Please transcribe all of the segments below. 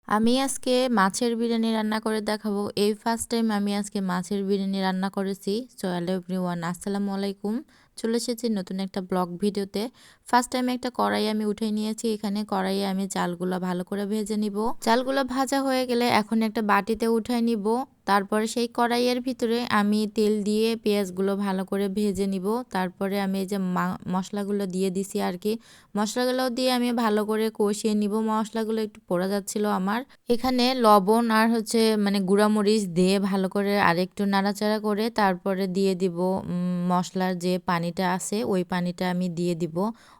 আমি আজকে মাছের বিরিয়ানি রান্না করে দেখাবো। এই ফার্স্ট টাইম আমি আজকে মাছের বিরিয়ানি রান্না করেছি। সো হ্যালো এভরিওয়ান, আসসালামু আলাইকুম। চলে এসেছি নতুন একটা ব্লগ ভিডিওতে। ফার্স্ট টাইম একটা কড়াই আমি উঠে নিয়েছি। এখানে কড়াইয়ে আমি চালগুলো ভালো করে ভেজে নিব। চালগুলো ভাজা হয়ে গেলে এখন একটা বাটিতে উঠাই নিব। তারপরে সেই কড়াইয়ের ভিতরে আমি তেল দিয়ে পেঁয়াজগুলো ভালো করে ভেজে নিব। তারপরে আমি এই যে মশলাগুলো দিয়ে দিছি আর কি। মশলাগুলো দিয়ে আমি ভালো করে কষিয়ে নিব। মশলাগুলো একটু পোড়া যাচ্ছিল আমার। এখানে লবণ আর হচ্ছে মানে গুঁড়ামরিচ দিয়ে ভালো করে আরেকটু নাড়াচাড়া করে তারপরে দিয়ে দিব মশলার যে পানিটা আছে ওই পানিটা আমি দিয়ে দিব।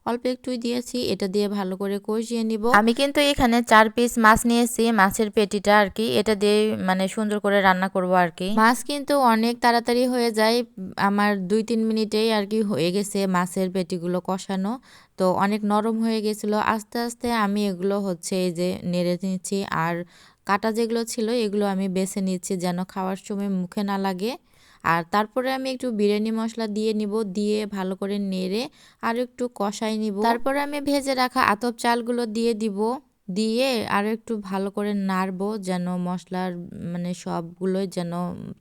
অল্প একটুই দিয়েছি, এটা দিয়ে ভালো করে কষিয়ে নিব। আমি কিন্তু এখানে 4 পিস মাছ নিয়েছি, মাছের পেটিটা আর কি, এটা দিয়ে মানে সুন্দর করে রান্না করব আর কি। মাছ কিন্তু অনেক তাড়াতাড়ি হয়ে যায়, আমার 2-3 মিনিটেই আর কি হয়ে গেছে মাছের পেটিগুলো কষানো। তো অনেক নরম হয়ে গেছিলো। আস্তে আস্তে আমি এগুলো হচ্ছে এই যে নেড়ে নিচ্ছি, আর কাটা যেগুলো ছিল এগুলো আমি বেছে নিচ্ছি যেন খাওয়ার সময় মুখে না লাগে। আর তারপরে আমি একটু বিরিয়ানি মশলা দিয়ে নিব, দিয়ে ভালো করে নেড়ে আর একটু কষাই নিব। তারপরে আমি ভেজে রাখা আতপ চালগুলো দিয়ে দিব, দিয়ে আরও একটু ভালো করে নাড়বো যেন মশলার মানে সবগুলোই যেন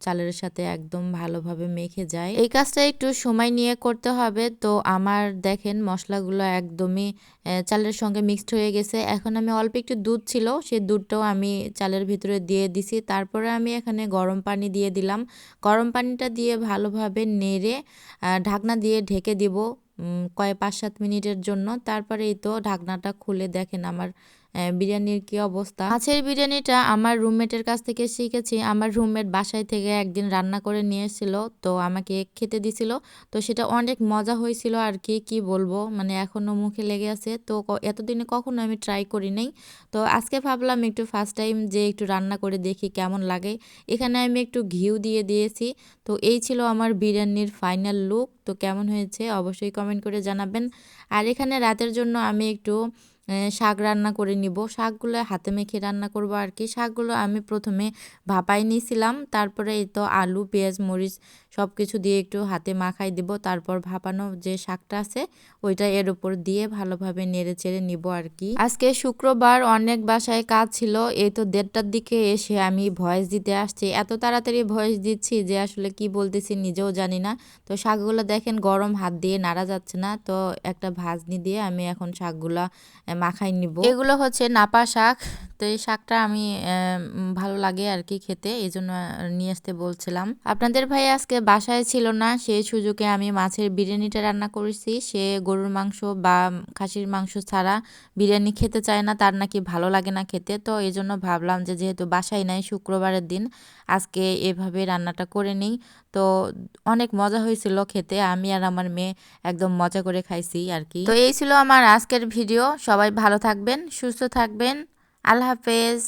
চালের সাথে একদম ভালোভাবে মেখে যায়। এই কাজটা একটু সময় নিয়ে করতে হবে। তো আমার দেখেন মশলাগুলো একদমই চালের সঙ্গে মিক্সড হয়ে গেছে। এখন আমি অল্প একটু দুধ ছিল, সেই দুধটাও আমি চালের ভিতরে দিয়ে দিছি। তারপরে আমি এখানে গরম পানি দিয়ে দিলাম। গরম পানিটা দিয়ে ভালোভাবে নেড়ে ঢাকনা দিয়ে ঢেকে দিব 5-7 মিনিটের জন্য। তারপরে এই তো ঢাকনাটা খুলে দেখেন আমার বিরিয়ানির কি অবস্থা। মাছের বিরিয়ানিটা আমার রুমমেটের কাছ থেকে শিখেছি। আমার রুমমেট বাসায় থেকে একদিন রান্না করে নিয়ে এসেছিল, তো আমাকে খেতে দিছিল। তো সেটা অনেক মজা হয়েছিল আর কি, কি বলবো, মানে এখনও মুখে লেগে আছে। তো এতদিনে কখনো আমি ট্রাই করি নাই। তো আজকে ভাবলাম একটু ফার্স্ট টাইম যে একটু রান্না করে দেখি কেমন লাগে। এখানে আমি একটু ঘিউ দিয়ে দিয়েছি। তো এই ছিল আমার বিরিয়ানির ফাইনাল লুক। তো কেমন হয়েছে অবশ্যই কমেন্ট করে জানাবেন। আর এখানে রাতের জন্য আমি একটু শাক রান্না করে নিব। শাকগুলো হাতে মেখে রান্না করব আর কি। শাকগুলো আমি প্রথমে ভাপাই নিয়েছিলাম, তারপরে এই তো আলু পেঁয়াজ মরিচ সব কিছু দিয়ে একটু হাতে মাখাই দিব। তারপর ভাপানো যে শাকটা আছে ওইটা এর উপর দিয়ে ভালোভাবে নেড়ে চেড়ে নিব আর কি। আজকে শুক্রবার, অনেক বাসায় কাজ ছিল। এই তো 1:30টার দিকে এসে আমি ভয়েস দিতে আসছি। এত তাড়াতাড়ি ভয়েস দিচ্ছি যে আসলে কি বলতেছি নিজেও জানি না। তো শাকগুলো দেখেন গরম, হাত দিয়ে নাড়া যাচ্ছে না। তো একটা ভাজনি দিয়ে আমি এখন শাকগুলা মাখাই নিব। এগুলো হচ্ছে নাপা শাক। তো এই শাকটা আমি ভালো লাগে আর কি খেতে, এই জন্য নিয়ে আসতে বলছিলাম। আপনাদের ভাই আজকে বাসায় ছিল না, সেই সুযোগে আমি মাছের বিরিয়ানিটা রান্না করেছি। সে গরুর মাংস বা খাসির মাংস ছাড়া বিরিয়ানি খেতে চায় না, তার নাকি ভালো লাগে না খেতে। তো এই জন্য ভাবলাম যে যেহেতু বাসায় নাই শুক্রবারের দিন, আজকে এভাবে রান্নাটা করে নিই। তো অনেক মজা হয়েছিল খেতে, আমি আর আমার মেয়ে একদম মজা করে খাইছি আর কি। তো এই ছিল আমার আজকের ভিডিও। সবাই ভালো থাকবেন, সুস্থ থাকবেন। আল্লাহ হাফেজ।